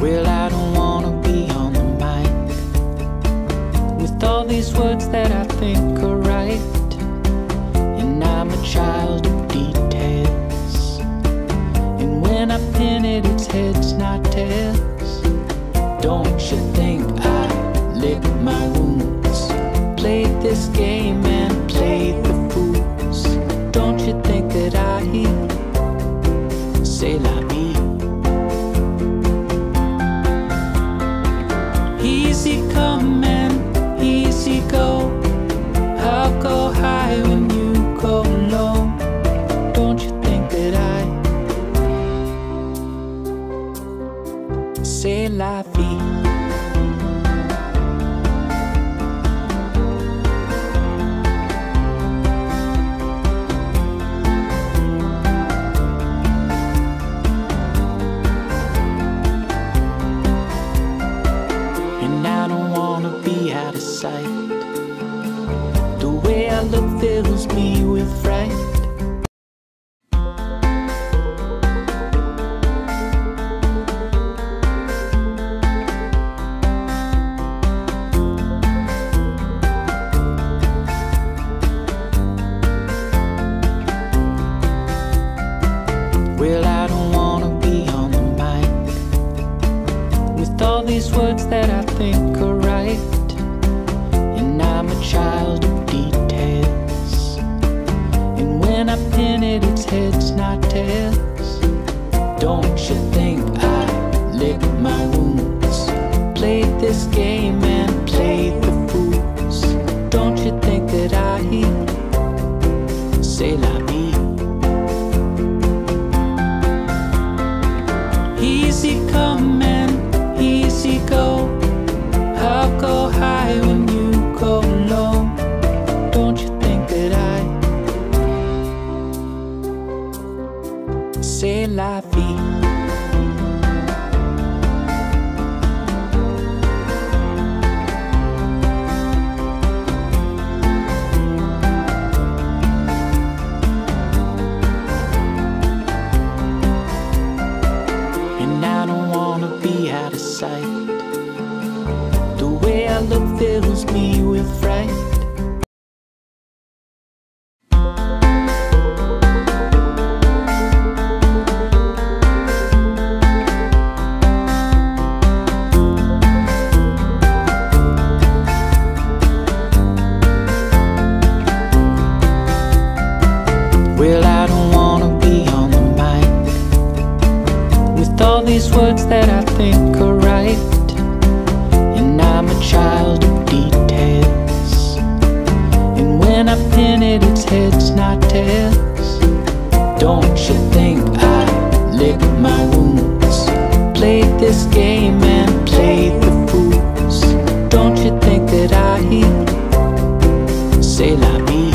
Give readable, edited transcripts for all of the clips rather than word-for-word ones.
Well, I don't wanna be on the mic with all these words that I think are right, and I'm a child of details, and when I pin it, it's heads, not tails. Don't you think I lick my wounds, played this game and played the fools? Don't you think that I say la vie? Easy come and easy go, I'll go high when you go low. Don't you think that I say la vie? Out of sight, the way I look fills me with fright. Well, I don't wanna be on the mic with all these words that I think are right, and I'm a child of details, and when I pin it, it's heads, not tails. Don't you think I lick my wounds, played this game and played the fools? Don't you think that I say la vie? Easy come and easy go, I'll go high when you go low. Don't you think that I say la vie? And I don't wanna be out of sight, the way I look fills me with fright. Well, I don't wanna be on the mic with all these words that I think are right, and I'm a child of details, and when I pin it, it's heads, not tails. Don't you think I lick my wounds, played this game and played the fools? Don't you think that I say la vie?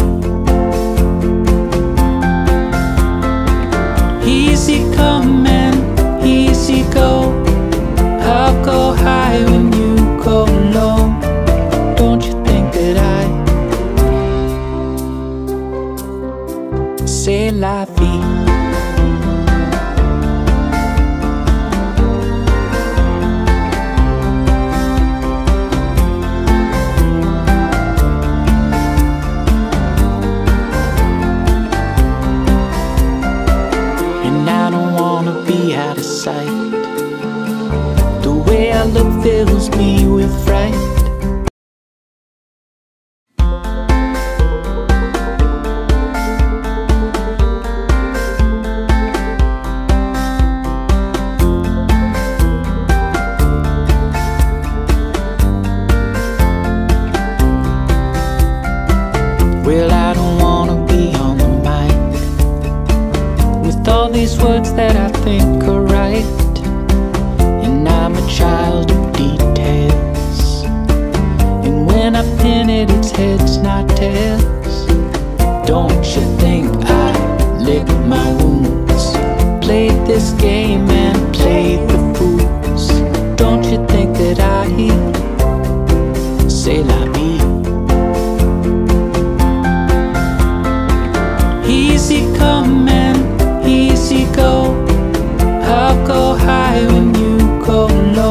Easy come and easy go, I'll go high when you go low. Don't you think that I say la vie? And I don't wanna be out of sight, the way I look fills me with fright. Well, I don't wanna be on the mic with all these words that I think are right, and I'm a child of details, and when I pin it, it's heads, not tails. Don't you think I lick my wounds, played this game and played the fools? Don't you think that I say la vie? Easy come and easy go, I'll go high when you go low.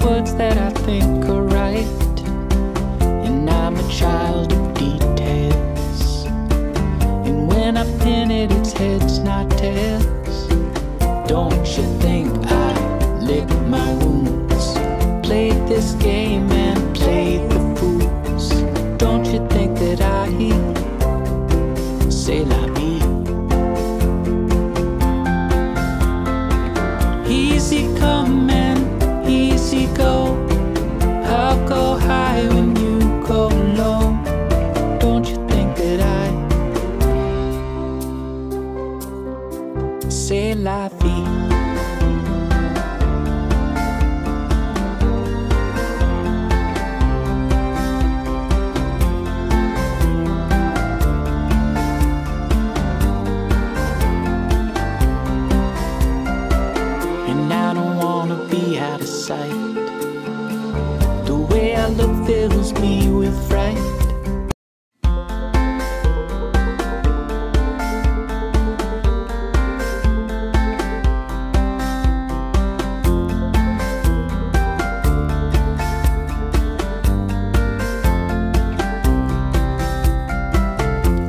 words that I think are right, and I'm a child of details. And when I pin it, it's heads, not tails. Don't you think I lick my wounds, played this game and played the fools? Don't you think that I say la vie? Easy come and easy go. I'll go high when you go low. Don't you think that I say la vie? Out of sight, the way I look fills me with fright.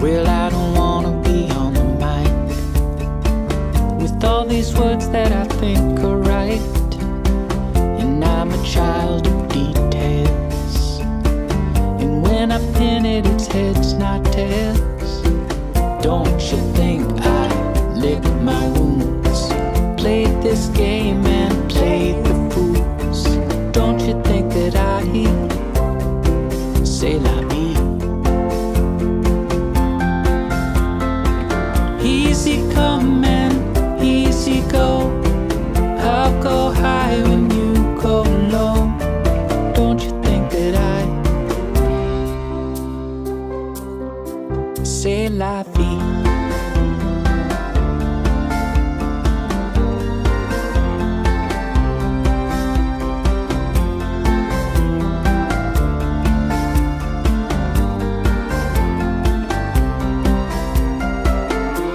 Well, I don't wanna be on the mic with all these words that I think are right. I'm a child of details, and when I pin it, it's heads, not tails. Don't you think I lick my wounds, played this game and played the fools? Don't you think that I say la vie? Easy come and easy go. I'll go high when you go low. Don't you think that I say la vie?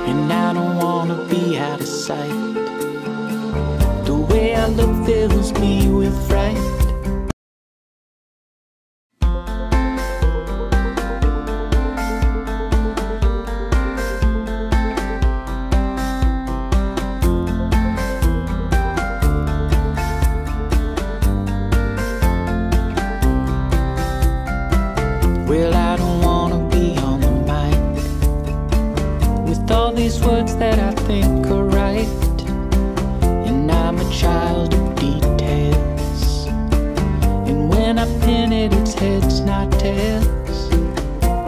And I don't wanna be out of sight, the way I look fills me with fright. Well, I don't wanna be on the mic with all these words that I think are right, and I'm a child of details. And when I pin it, it's heads, not tails.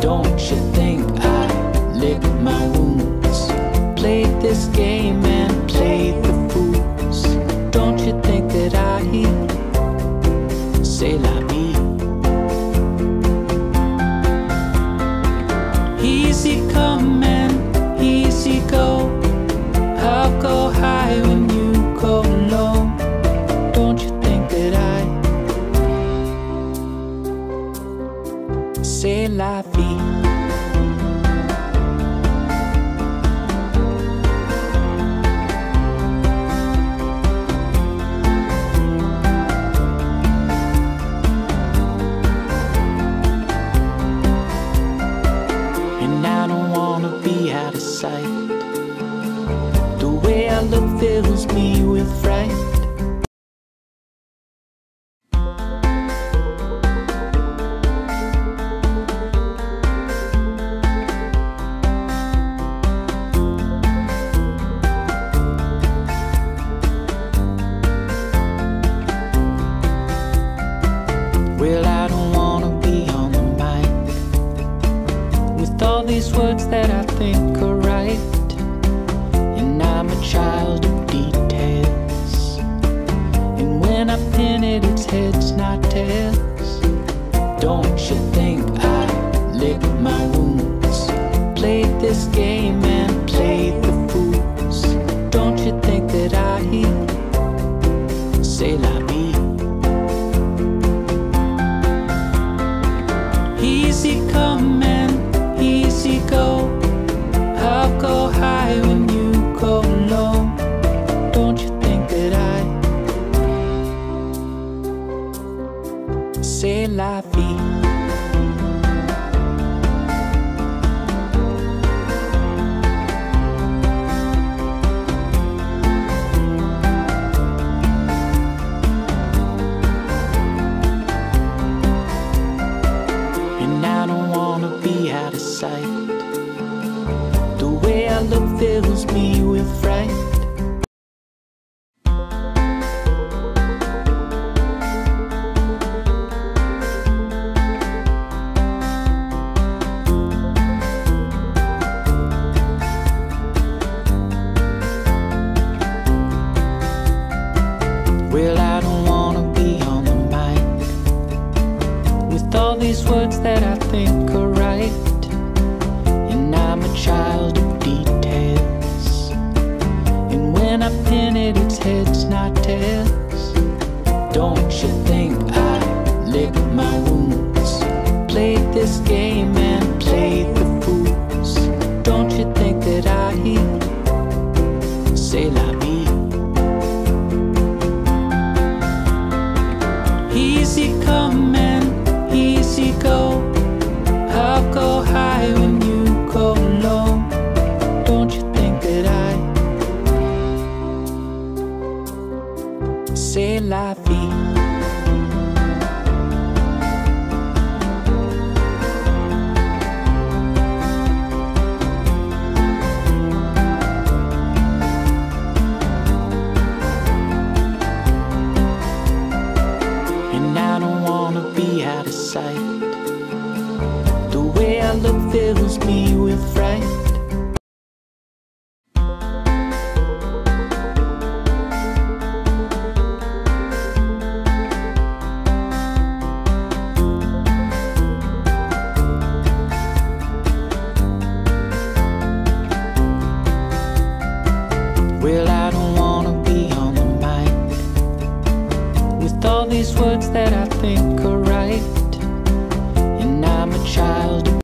Don't you think I lick my wounds, played this game and played the fools? Don't you think that I say la vie? Easy come and easy go. I'll go high when you go low. Don't you think that I say la vie? And I don't wanna be out of sight, the way I look fills me with fright. Well, I don't wanna be on the mic with all these words that I think are right, and I'm a child of details. And when I pin it, it's heads, not tails. Don't you think I lick my wounds, played this game and played the fools? Don't you think that I say la vie? Easy come and easy go. I'll go high when you go low. Don't you think that I be out of sight. The way I look fills me with fright. Well, I don't wanna be on the mic with all these words that I think are right. And I'm a child of details, and when I pin it, it's heads, not tails. Don't you think I licked my wounds, played this game and played the fools? Don't you think that I say la vie? Easy come and easy go. I'll go high when you go low. Don't you think that I say la vie? I don't wanna be out of sight. The way I look fills me with fright. Well, I don't wanna be on the mic with all these words that I think